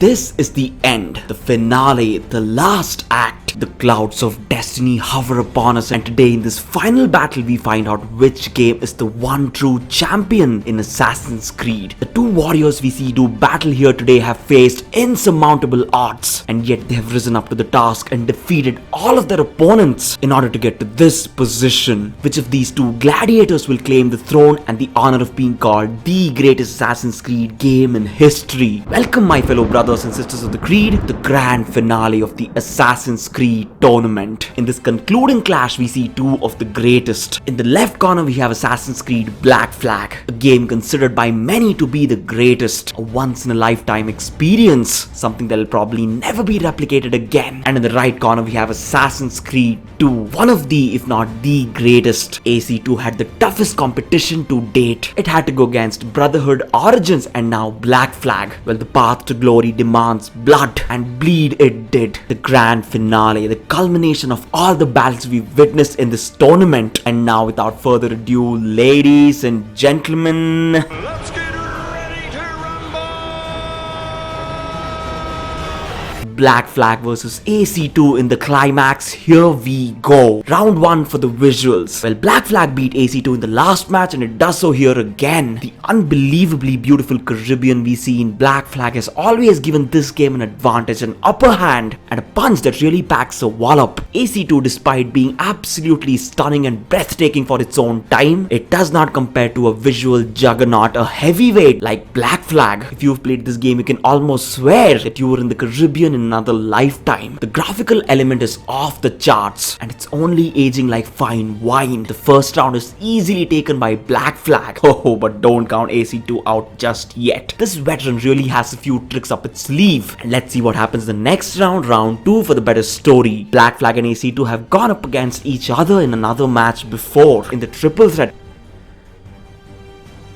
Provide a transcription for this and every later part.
This is the end, the finale, the last act. The clouds of destiny hover upon us, and today in this final battle we find out which game is the one true champion in Assassin's Creed. The two warriors we see do battle here today have faced insurmountable odds, and yet they have risen up to the task and defeated all of their opponents in order to get to this position. Which of these two gladiators will claim the throne and the honor of being called the greatest Assassin's Creed game in history? Welcome my fellow brothers and sisters of the Creed, the grand finale of the Assassin's Creed tournament. In this concluding clash we see two of the greatest. In the left corner we have Assassin's Creed Black Flag, a game considered by many to be the greatest, a once in a lifetime experience, something that will probably never be replicated again. And in the right corner we have Assassin's Creed 2, one of the, if not the greatest. AC2 had the toughest competition to date. It had to go against Brotherhood Origins and now Black Flag. Well, the path to glory demands blood, and bleed it did. The grand finale, the culmination of all the battles we've witnessed in this tournament. And now without further ado, ladies and gentlemen, Let's get ready to rumble! Black Flag versus AC2 in the climax. Here we go. Round 1 for the visuals. Well, Black Flag beat AC2 in the last match, and it does so here again. The unbelievably beautiful Caribbean we see in Black Flag has always given this game an advantage, an upper hand, and a punch that really packs a wallop. AC2, despite being absolutely stunning and breathtaking for its own time, it does not compare to a visual juggernaut, a heavyweight like Black Flag. If you've played this game, you can almost swear that you were in the Caribbean in another lifetime. The graphical element is off the charts, and it's only aging like fine wine. The first round is easily taken by Black Flag. Oh, but don't count AC2 out just yet. This veteran really has a few tricks up its sleeve, and let's see what happens the next round, round 2 for the better story. Black Flag and AC2 have gone up against each other in another match before, in the triple threat.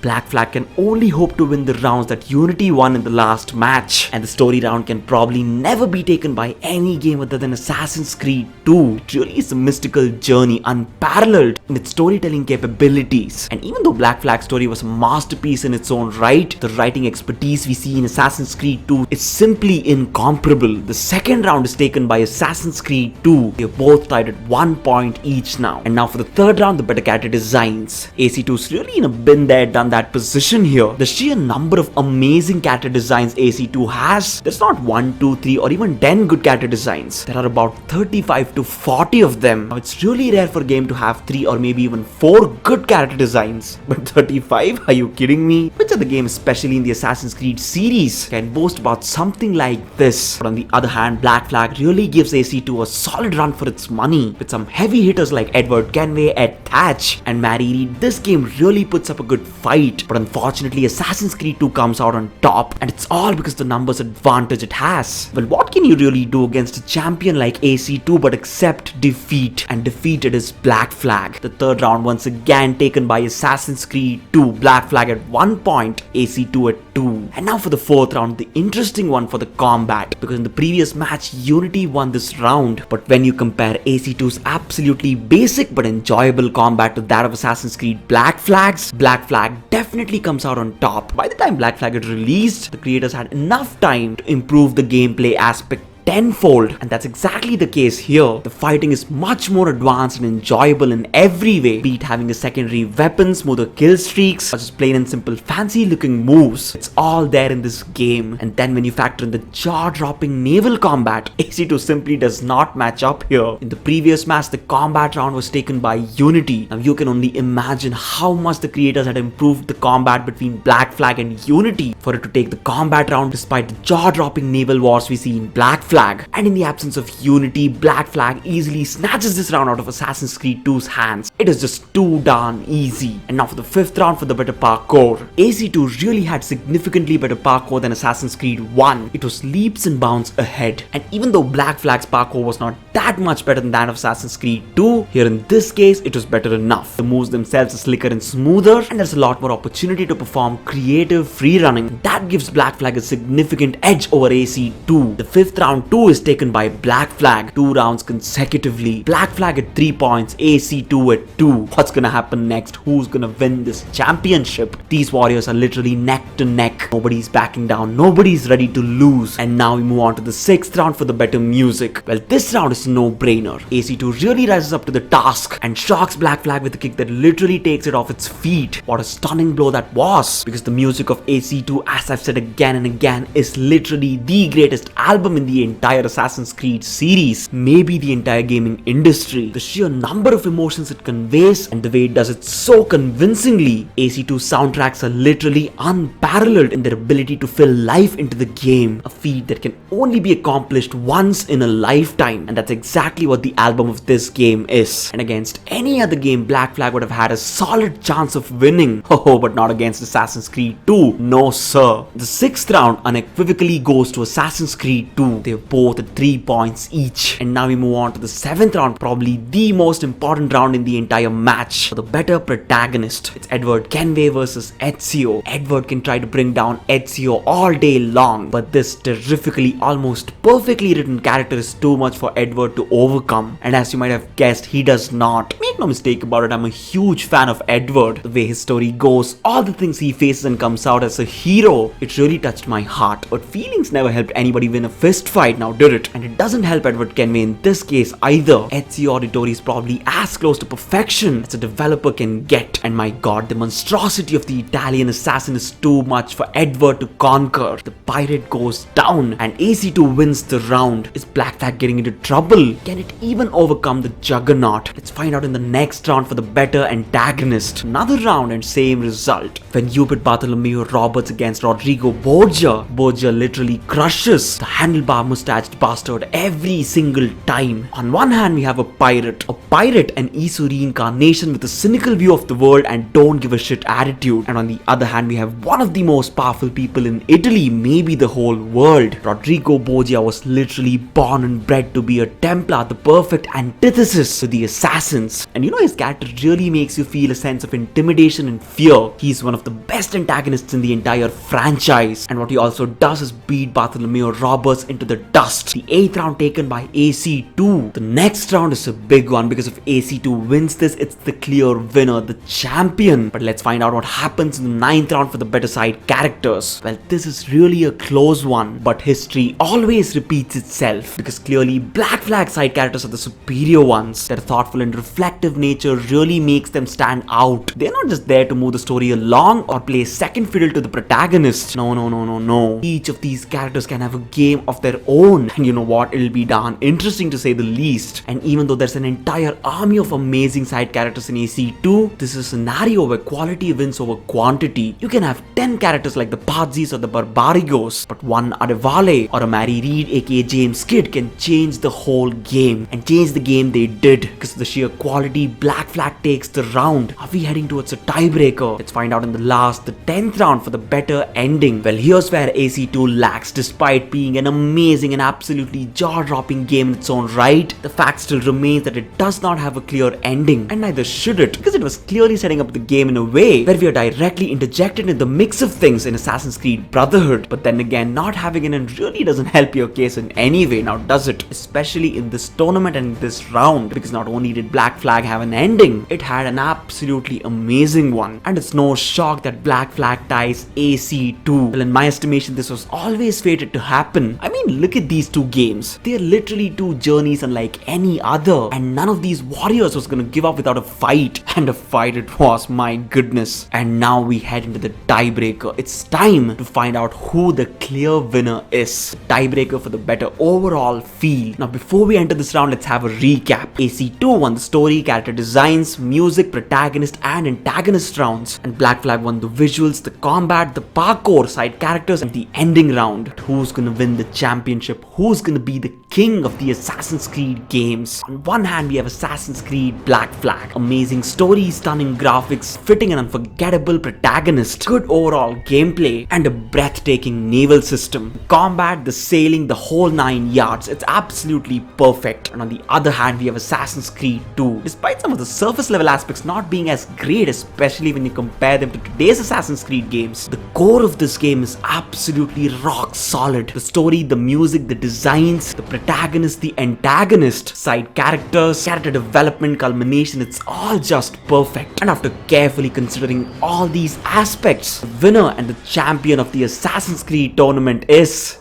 Black Flag can only hope to win the rounds that Unity won in the last match, and the story round can probably never be taken by any game other than Assassin's Creed 2. It really is a mystical journey, unparalleled in its storytelling capabilities. And even though Black Flag's story was a masterpiece in its own right, the writing expertise we see in Assassin's Creed 2 is simply incomparable. The second round is taken by Assassin's Creed 2. They are both tied at 1 point each now. And now for the third round, the better character designs. AC2's really in a bin there, done that position here. The sheer number of amazing character designs AC2 has, there's not 1, 2, 3 or even 10 good character designs. There are about 35 to 40 of them. Now it's really rare for a game to have 3 or maybe even 4 good character designs. But 35? Are you kidding me? Which other game, especially in the Assassin's Creed series, can boast about something like this? But on the other hand, Black Flag really gives AC2 a solid run for its money. With some heavy hitters like Edward Kenway, Ed Thatch and Mary Reed, this game really puts up a good fight. But unfortunately, Assassin's Creed 2 comes out on top, and it's all because the numbers advantage it has. Well, what can you really do against a champion like AC2 but accept defeat? And defeated is Black Flag. The third round once again taken by Assassin's Creed 2. Black Flag at 1 point, AC2 at 2. And now for the fourth round, the interesting one for the combat, because in the previous match Unity won this round, but when you compare AC2's absolutely basic but enjoyable combat to that of Assassin's Creed Black Flag's, Black Flag definitely comes out on top. By the time Black Flag had released, the creators had enough time to improve the gameplay aspect tenfold, and that's exactly the case here. The fighting is much more advanced and enjoyable in every way, be it having a secondary weapon, smoother kill streaks, or just plain and simple fancy looking moves. It's all there in this game. And then when you factor in the jaw-dropping naval combat, AC2 simply does not match up here. In the previous match, the combat round was taken by Unity. Now you can only imagine how much the creators had improved the combat between Black Flag and Unity for it to take the combat round despite the jaw-dropping naval wars we see in Black Flag. And in the absence of Unity, Black Flag easily snatches this round out of Assassin's Creed 2's hands. It is just too darn easy. And now for the fifth round for the better parkour. AC2 really had significantly better parkour than Assassin's Creed 1. It was leaps and bounds ahead. And even though Black Flag's parkour was not that much better than that of Assassin's Creed 2, here in this case it was better enough. The moves themselves are slicker and smoother, and there's a lot more opportunity to perform creative free running. That gives Black Flag a significant edge over AC2. The fifth round round 2 is taken by Black Flag, 2 rounds consecutively. Black Flag at 3 points, AC2 at 2. What's gonna happen next? Who's gonna win this championship? These warriors are literally neck to neck. Nobody's backing down, nobody's ready to lose. And now we move on to the 6th round for the better music. Well, this round is a no-brainer. AC2 really rises up to the task and shocks Black Flag with a kick that literally takes it off its feet. What a stunning blow that was, because the music of AC2, as I've said again and again, is literally the greatest album in the entire Assassin's Creed series, maybe the entire gaming industry. The sheer number of emotions it conveys and the way it does it so convincingly. AC2 soundtracks are literally unparalleled in their ability to fill life into the game, a feat that can only be accomplished once in a lifetime, and that's exactly what the album of this game is. And against any other game, Black Flag would have had a solid chance of winning. Oh, but not against Assassin's Creed 2. No sir. The 6th round unequivocally goes to Assassin's Creed 2. They're both at 3 points each. And now we move on to the 7th round, probably the most important round in the entire match. For the better protagonist, it's Edward Kenway versus Ezio. Edward can try to bring down Ezio all day long, but this terrifically, almost perfectly written character is too much for Edward to overcome. And as you might have guessed, he does not. Make no mistake about it, I'm a huge fan of Edward. The way his story goes, all the things he faces and comes out as a hero, it really touched my heart. But feelings never helped anybody win a fist fight, now did it? And it doesn't help Edward Kenway in this case either. Ezio Auditore is probably as close to perfection as a developer can get. And my god, the monstrosity of the Italian assassin is too much for Edward to conquer. The pirate goes down and AC2 wins the round. Is Black Flag getting into trouble? Can it even overcome the Juggernaut? Let's find out in the next round for the better antagonist. Another round and same result. When you put Bartholomew Roberts against Rodrigo Borgia, Borgia literally crushes the handlebar mustached bastard every single time. On one hand, we have a pirate, an Isu reincarnation with a cynical view of the world and don't give a shit attitude. And on the other hand, we have one of the most powerful people in Italy, maybe the whole world. Rodrigo Borgia was literally born and bred to be a Templar, the perfect antithesis to the assassins. And you know, his character really makes you feel a sense of intimidation and fear. He's one of the best antagonists in the entire franchise. And what he also does is beat Bartholomew Roberts into the dust. The 8th round taken by AC2. The next round is a big one because if AC2 wins this, it's the clear winner, the champion. But let's find out what happens in the 9th round for the better side characters. Well, this is really a close one, but history always repeats itself because clearly Black Flag side characters are the superior ones. Their thoughtful and reflective nature really makes them stand out. They're not just there to move the story along or play second fiddle to the protagonist. No. Each of these characters can have a game of their own, and you know what, it'll be darn interesting to say the least. And even though there's an entire army of amazing side characters in AC2, this is a scenario where quality wins over quantity. You can have 10 characters like the Pazis or the Barbarigos, but one Adevale or a Mary Reed aka James Kidd can change the whole game, and change the game they did because of the sheer quality. Black Flag takes the round. Are we heading towards a tiebreaker? Let's find out in the 10th round for the better ending. Well, here's where AC2 lacks. Despite being an amazing and absolutely jaw-dropping game in its own right, the fact still remains that it does not have a clear ending, and neither should it, because it was clearly setting up the game in a way where we are directly interjected in the mix of things in Assassin's Creed Brotherhood. But then again, not having an end really doesn't help your case in any way, now does it? Especially in this tournament and this round, because not only did Black Flag have an ending, it had an absolutely amazing one. And it's no shock that Black Flag ties AC2. Well, in my estimation, this was always fated to happen. I mean, look at these two games. They're literally two journeys unlike any other, and none of these warriors was gonna give up without a fight. And a fight it was, my goodness. And now we head into the tiebreaker. It's time to find out who the clear winner is. The tiebreaker for the better overall feel. Now, before we enter this round, let's have a recap. AC2 won the story, character designs, music, protagonist and antagonist rounds, and Black Flag won the visuals, the combat, the parkour, side characters and the ending round. But who's gonna win the championship? Who's gonna be the king of the Assassin's Creed games? On one hand, we have Assassin's Creed Black Flag. Amazing story, stunning graphics, fitting and unforgettable protagonist, good overall gameplay, and a breathtaking naval system. The combat, the sailing, the whole 9 yards. It's absolutely perfect. And on the other hand, we have Assassin's Creed 2. Despite some of the surface level aspects not being as great, especially when you compare them to today's Assassin's Creed games, the core of this game is absolutely rock solid. The story, the music, music, the designs, the protagonist, the antagonist, side characters, character development, culmination, it's all just perfect. And after carefully considering all these aspects, the winner and the champion of the Assassin's Creed tournament is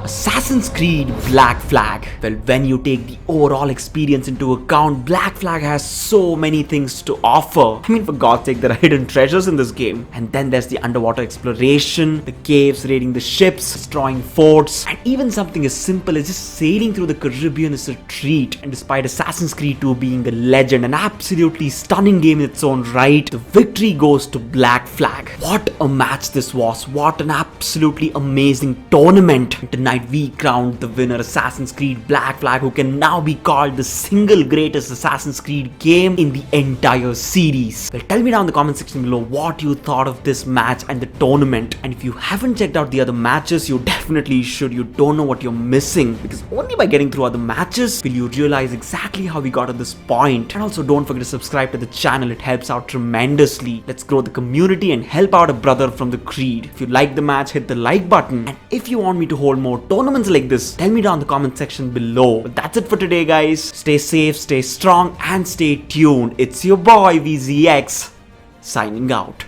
Assassin's Creed Black Flag. Well, when you take the overall experience into account, Black Flag has so many things to offer. I mean, for God's sake, there are hidden treasures in this game. And then there's the underwater exploration, the caves, raiding the ships, destroying forts, and even something as simple as just sailing through the Caribbean is a treat. And despite Assassin's Creed 2 being a legend, an absolutely stunning game in its own right, the victory goes to Black Flag. What a match this was. What an absolutely amazing tournament. And tonight we crowned the winner, Assassin's Creed Black Flag, who can now be called the single greatest Assassin's Creed game in the entire series. Well, tell me down in the comment section below what you thought of this match and the tournament. And if you haven't checked out the other matches, you definitely should. You don't know what you're missing, because only by getting through other matches will you realize exactly how we got to this point. And also don't forget to subscribe to the channel. It helps out tremendously. Let's grow the community and help out a brother from the Creed. If you like the match, hit the like button. And if you want me to hold more tournaments like this, tell me down in the comment section below. But that's it for today, guys. Stay safe, stay strong, and stay tuned. It's your boy VZX signing out.